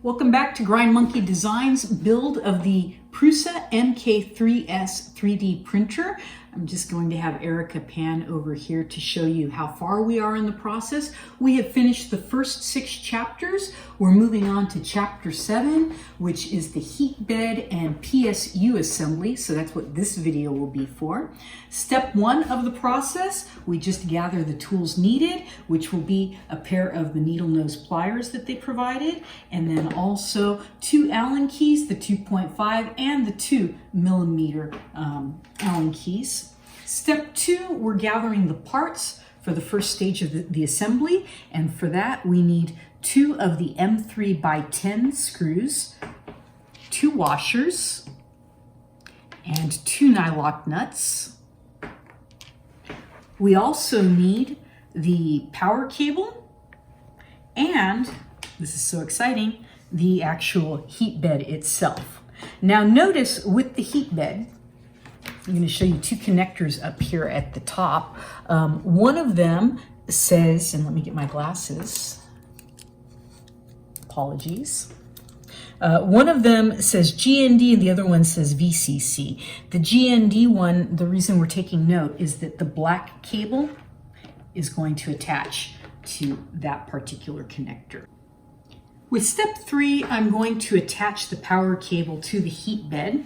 Welcome back to Grindmonkey Designs build of the Prusa MK3S 3D printer. I'm just going to have Erica pan over here to show you how far we are in the process. We have finished the first 6 chapters. We're moving on to chapter 7, which is the Heatbed and PSU assembly. So that's what this video will be for. Step 1 of the process, we just gather the tools needed, which will be a pair of the needle nose pliers that they provided, and then also 2 Allen keys, the 2.5 and the 2 millimeter Allen keys. Step 2, we're gathering the parts for the first stage of the assembly, and for that we need 2 of the M3x10 screws, 2 washers, and 2 nylock nuts. We also need the power cable and, this is so exciting, the actual heat bed itself. Now notice with the heat bed, I'm going to show you 2 connectors up here at the top. One of them says, and let me get my glasses, apologies. One of them says GND and the other one says VCC. The GND one, the reason we're taking note is that the black cable is going to attach to that particular connector. With step 3, I'm going to attach the power cable to the heat bed.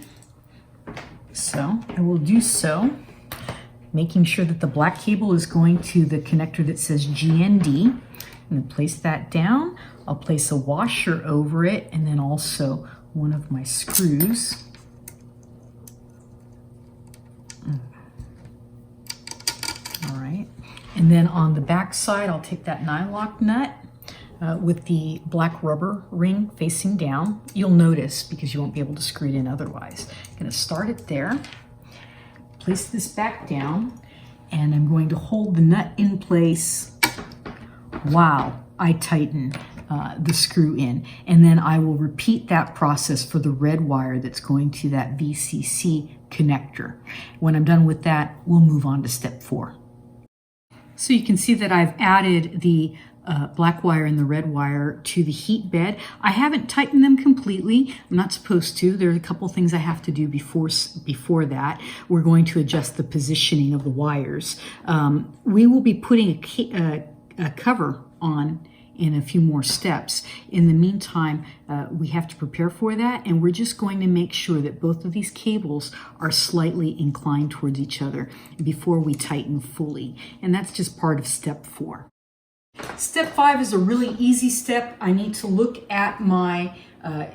So I will do so, making sure that the black cable is going to the connector that says GND. I'm going to place that down. I'll place a washer over it and then also one of my screws. All right. And then on the back side, I'll take that nylock nut with the black rubber ring facing down. You'll notice because you won't be able to screw it in otherwise. I'm going to start it there, place this back down, and I'm going to hold the nut in place while I tighten the screw in. And then I will repeat that process for the red wire that's going to that VCC connector. When I'm done with that, we'll move on to step 4. So you can see that I've added the black wire and the red wire to the heat bed. I haven't tightened them completely. I'm not supposed to. There are a couple things I have to do before that. We're going to adjust the positioning of the wires. We will be putting a cover on in a few more steps. In the meantime, we have to prepare for that, and we're just going to make sure that both of these cables are slightly inclined towards each other before we tighten fully. And that's just part of step 4. Step 5 is a really easy step. I need to look at my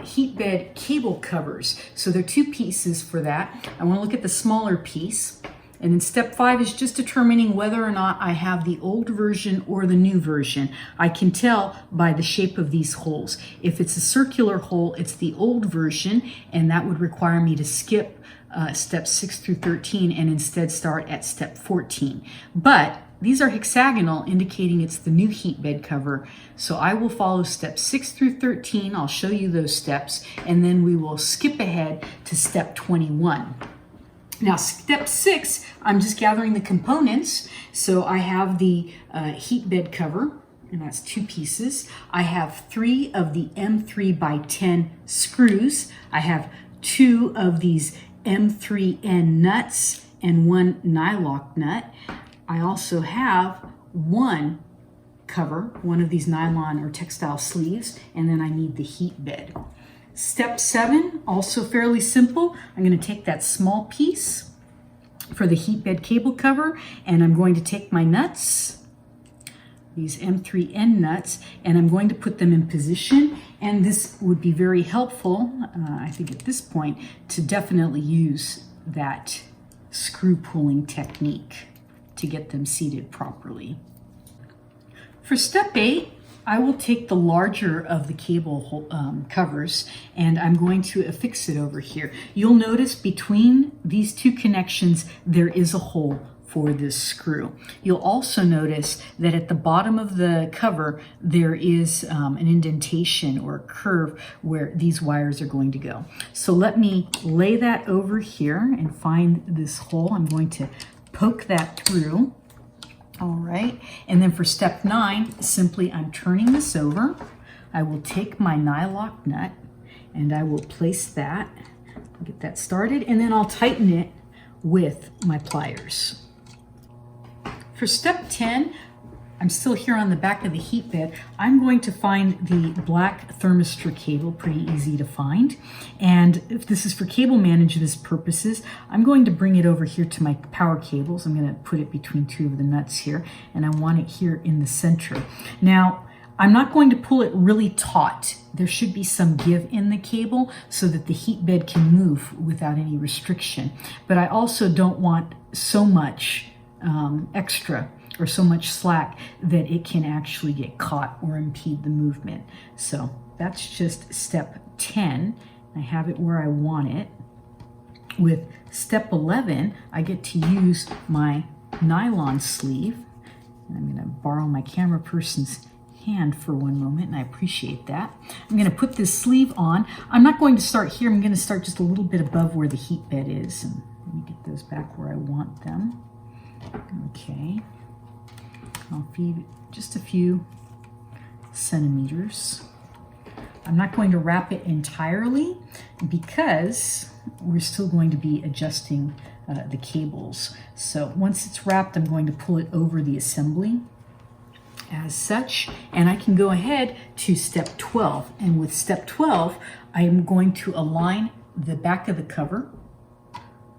heat bed cable covers. So there are 2 pieces for that. I want to look at the smaller piece. And then step 5 is just determining whether or not I have the old version or the new version. I can tell by the shape of these holes. If it's a circular hole, it's the old version, and that would require me to skip steps 6 through 13 and instead start at step 14. But these are hexagonal, indicating it's the new heat bed cover. So I will follow steps 6 through 13. I'll show you those steps, and then we will skip ahead to step 21. Now, step 6, I'm just gathering the components. So I have the heat bed cover, and that's 2 pieces. I have 3 of the M3x10 screws. I have 2 of these M3N nuts and 1 nylock nut. I also have 1 cover, one of these nylon or textile sleeves, and then I need the heat bed. Step 7, also fairly simple. I'm going to take that small piece for the heat bed cable cover, and I'm going to take my nuts, these M3N nuts, and I'm going to put them in position. And this would be very helpful, I think at this point, to definitely use that screw pulling technique to get them seated properly. For step 8, I will take the larger of the cable covers, and I'm going to affix it over here. You'll notice between these 2 connections, there is a hole for this screw. You'll also notice that at the bottom of the cover, there is an indentation or a curve where these wires are going to go. So let me lay that over here and find this hole. I'm going to poke that through. All right, and then for step 9, simply I'm turning this over, I will take my nylock nut and I will place that, get that started, and then I'll tighten it with my pliers. For step 10, I'm still here on the back of the heat bed. I'm going to find the black thermistor cable, pretty easy to find. And if this is for cable management purposes, I'm going to bring it over here to my power cables. I'm going to put it between two of the nuts here, and I want it here in the center. Now, I'm not going to pull it really taut. There should be some give in the cable so that the heat bed can move without any restriction. But I also don't want so much extra or so much slack that it can actually get caught or impede the movement. So that's just step 10. I have it where I want it. With step 11, I get to use my nylon sleeve. And I'm going to borrow my camera person's hand for one moment, and I appreciate that. I'm going to put this sleeve on. I'm not going to start here. I'm going to start just a little bit above where the heat bed is. And let me get those back where I want them. Okay. I'll feed just a few centimeters. I'm not going to wrap it entirely because we're still going to be adjusting the cables. So once it's wrapped, I'm going to pull it over the assembly as such, and I can go ahead to step 12. And with step 12, I am going to align the back of the cover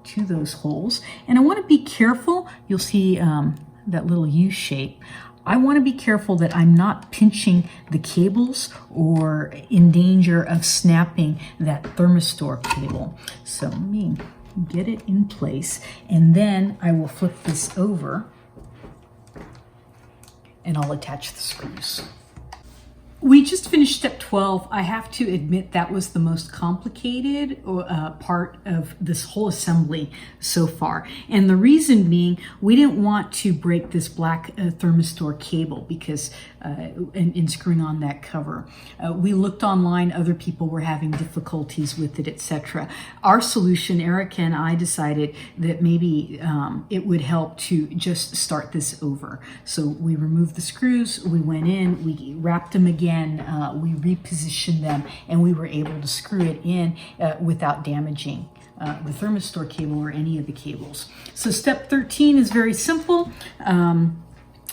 to those holes. And I want to be careful. You'll see that little U shape. I want to be careful that I'm not pinching the cables or in danger of snapping that thermistor cable. So let me get it in place, and then I will flip this over and I'll attach the screws. We just finished step 12. I have to admit that was the most complicated part of this whole assembly so far. And the reason being, we didn't want to break this black thermistor cable because in screwing on that cover. We looked online, other people were having difficulties with it, etc. Our solution, Erica and I decided that maybe it would help to just start this over. So we removed the screws, we went in, we wrapped them again, we repositioned them, and we were able to screw it in without damaging the thermistor cable or any of the cables. So step 13 is very simple, and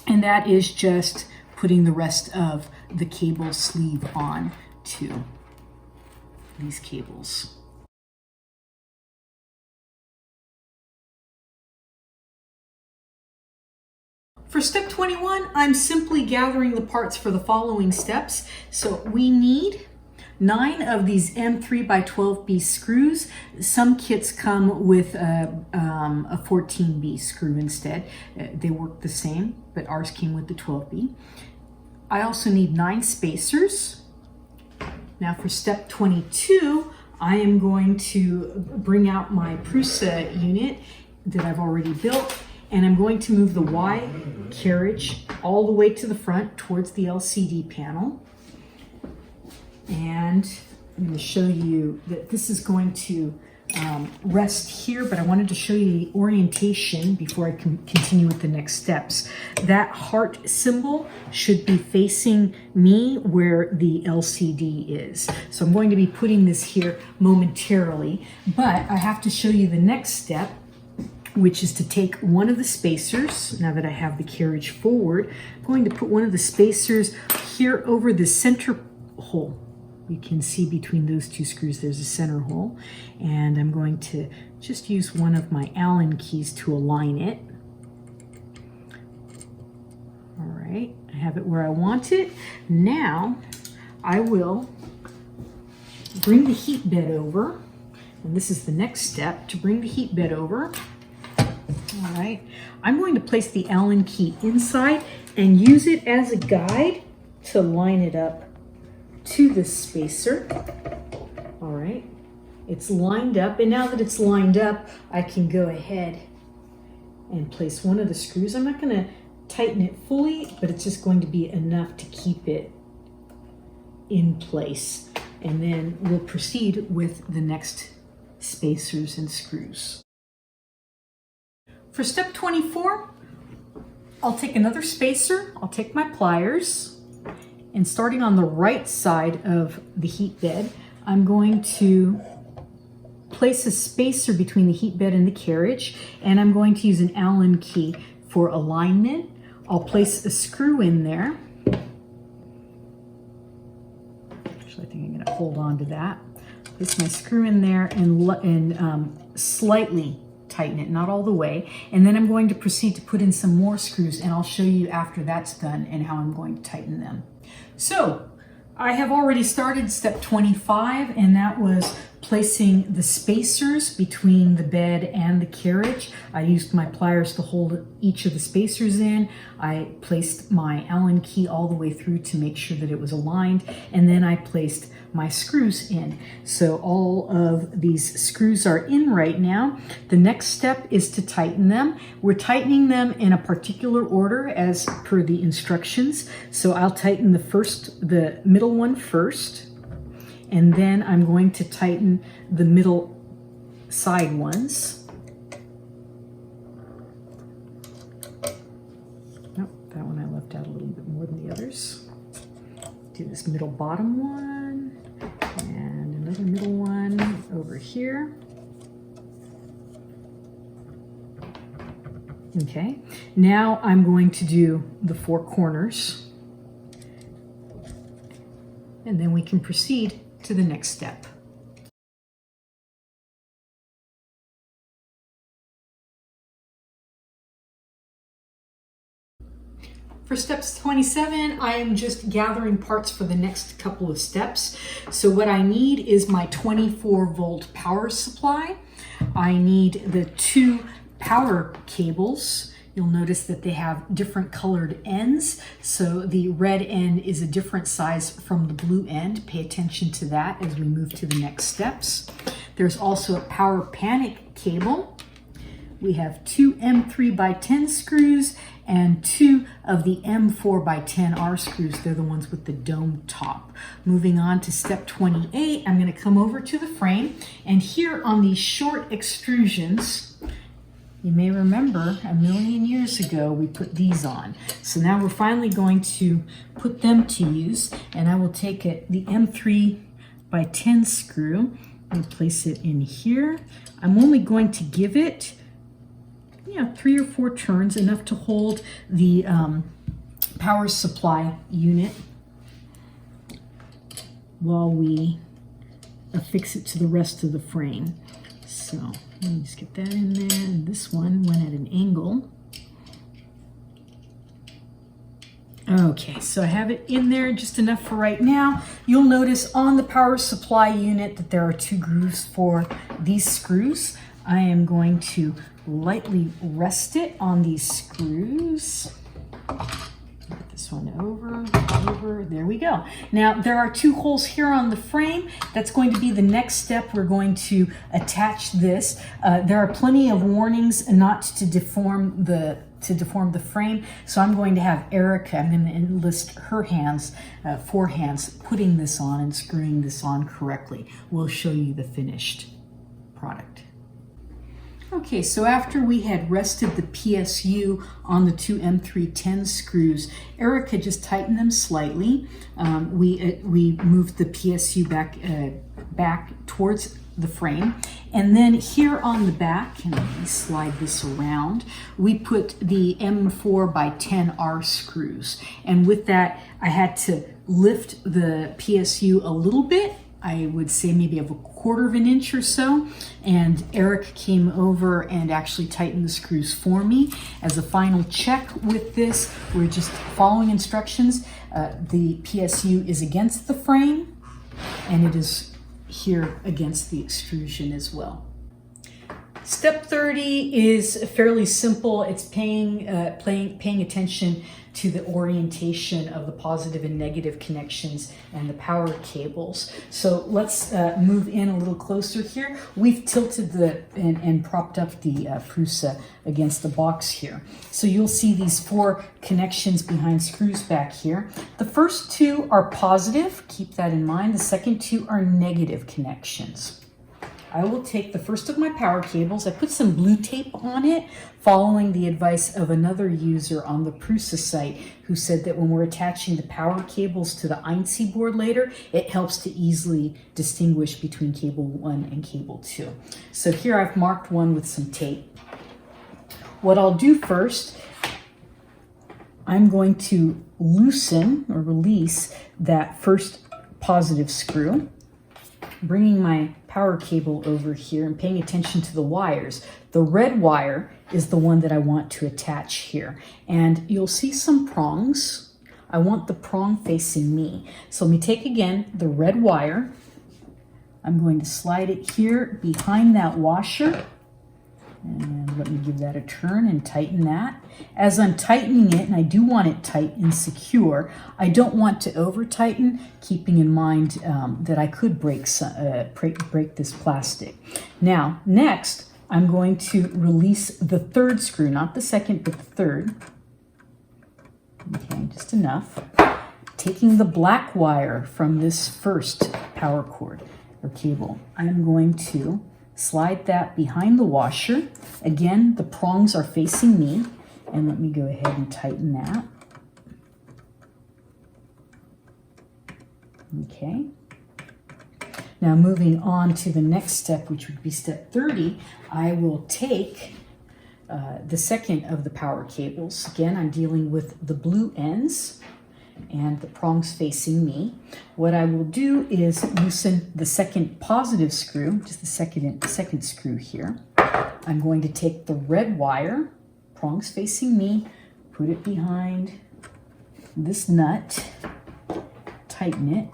that is just putting the rest of the cable sleeve on to these cables. For step 21, I'm simply gathering the parts for the following steps. So we need 9 of these M3x12B screws. Some kits come with a 14B screw instead. They work the same, but ours came with the 12B. I also need 9 spacers. Now for step 22, I am going to bring out my Prusa unit that I've already built, and I'm going to move the Y carriage all the way to the front towards the LCD panel. And I'm going to show you that this is going to rest here, but I wanted to show you the orientation before I can continue with the next steps. That heart symbol should be facing me where the LCD is. So I'm going to be putting this here momentarily, but I have to show you the next step, which is to take one of the spacers. Now that I have the carriage forward, I'm going to put one of the spacers here over the center hole. You can see between those two screws there's a center hole, and I'm going to just use one of my Allen keys to align it. All right, I have it where I want it. Now I will bring the heat bed over, and this is the next step, to bring the heat bed over. All right, I'm going to place the Allen key inside and use it as a guide to line it up to this spacer. All right, it's lined up, and now that it's lined up, I can go ahead and place one of the screws. I'm not going to tighten it fully, but it's just going to be enough to keep it in place, and then we'll proceed with the next spacers and screws. For step 24, I'll take another spacer, I'll take my pliers, And starting on the right side of the heat bed, I'm going to place a spacer between the heat bed and the carriage, and I'm going to use an Allen key for alignment. I'll place a screw in there. Actually, I think I'm going to hold on to that. Place my screw in there and slightly tighten it, not all the way. And then I'm going to proceed to put in some more screws, and I'll show you after that's done and how I'm going to tighten them. So I have already started step 25, and that was placing the spacers between the bed and the carriage. I used my pliers to hold each of the spacers in. I placed my Allen key all the way through to make sure that it was aligned, and then I placed my screws in. So all of these screws are in right now. The next step is to tighten them. We're tightening them in a particular order as per the instructions. So I'll tighten the middle one first, and then I'm going to tighten the middle side ones. Nope, that one I left out a little bit more than the others. Do this middle bottom one, and another middle one over here. Okay, now I'm going to do the four corners, and then we can proceed to the next step. For steps 27, I am just gathering parts for the next couple of steps. So what I need is my 24-volt power supply. I need the 2 power cables. You'll notice that they have different colored ends. So the red end is a different size from the blue end. Pay attention to that as we move to the next steps. There's also a power panic cable. We have 2 M3x10 screws and 2 of the M4x10R screws. They're the ones with the dome top. Moving on to step 28, I'm going to come over to the frame, and here on these short extrusions, you may remember a million years ago we put these on. So now we're finally going to put them to use, and I will take the M3x10 screw and place it in here. I'm only going to give it 3 or 4 turns, enough to hold the power supply unit while we affix it to the rest of the frame. So let me just get that in there, and this one went at an angle. Okay, so I have it in there just enough for right now. You'll notice on the power supply unit that there are 2 grooves for these screws. I am going to lightly rest it on these screws. Put this one over, there we go. Now there are 2 holes here on the frame. That's going to be the next step. We're going to attach this. There are plenty of warnings not to deform the frame. So I'm going to have Erica, I'm going to enlist her hands, 4 hands, putting this on and screwing this on correctly. We'll show you the finished product. Okay, so after we had rested the PSU on the 2 M310 screws, Erica just tightened them slightly. We moved the PSU back towards the frame, and then here on the back, and let me slide this around, we put the M4x10R screws, and with that I had to lift the PSU a little bit. I would say maybe of a 1/4 of an inch or so, and Eric came over and actually tightened the screws for me. As a final check with this, we're just following instructions. The PSU is against the frame, and it is here against the extrusion as well. Step 30 is fairly simple. It's paying attention to the orientation of the positive and negative connections and the power cables. So let's move in a little closer here. We've tilted and propped up the Prusa against the box here. So you'll see these 4 connections behind screws back here. The first 2 are positive, keep that in mind. The second 2 are negative connections. I will take the first of my power cables. I put some blue tape on it, following the advice of another user on the Prusa site who said that when we're attaching the power cables to the INC board later, it helps to easily distinguish between cable 1 and cable 2. So here I've marked one with some tape. What I'll do first, I'm going to loosen or release that first positive screw, bringing my power cable over here and paying attention to the wires. The red wire is the one that I want to attach here. And you'll see some prongs. I want the prong facing me. So let me take again the red wire. I'm going to slide it here behind that washer. And let me give that a turn and tighten that. As I'm tightening it, and I do want it tight and secure, I don't want to over tighten, keeping in mind that I could break this plastic. Now, next, I'm going to release the third screw, not the second, but the third. Okay, just enough. Taking the black wire from this first power cord or cable, I'm going to slide that behind the washer. Again, the prongs are facing me, and let me go ahead and tighten that. Okay. Now moving on to the next step, which would be step 30, I will take the second of the power cables. Again, I'm dealing with the blue ends and the prongs facing me. What I will do is loosen the second positive screw, just the second screw here. I'm going to take the red wire, prongs facing me, put it behind this nut, tighten it,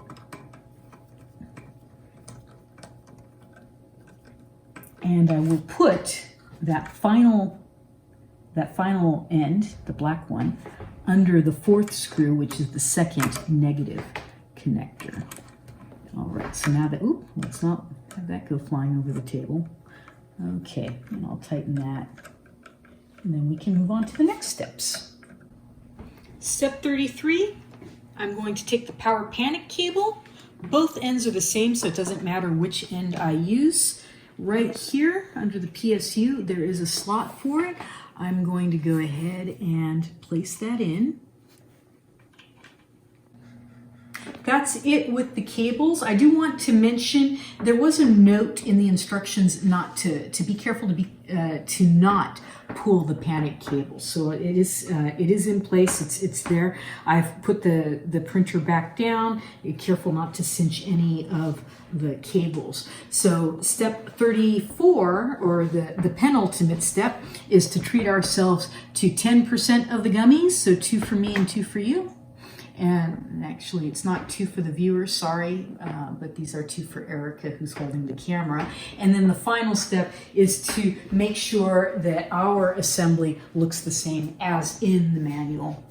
and I will put that final end, the black one, under the fourth screw, which is the second negative connector. All right, so now that, let's not have that go flying over the table. Okay, and I'll tighten that, and then we can move on to the next steps. Step 33, I'm going to take the power panic cable. Both ends are the same, so it doesn't matter which end I use. Right here under the PSU, there is a slot for it. I'm going to go ahead and place that in. That's it with the cables. I do want to mention there was a note in the instructions not to be careful to not pull the panic cable. So it is in place. It's there. I've put the printer back down. Be careful not to cinch any of the cables. So step 34, or the penultimate step, is to treat ourselves to 10% of the gummies. So 2 for me and 2 for you. And actually, it's not 2 for the viewers, sorry, but these are 2 for Erica, who's holding the camera. And then the final step is to make sure that our assembly looks the same as in the manual.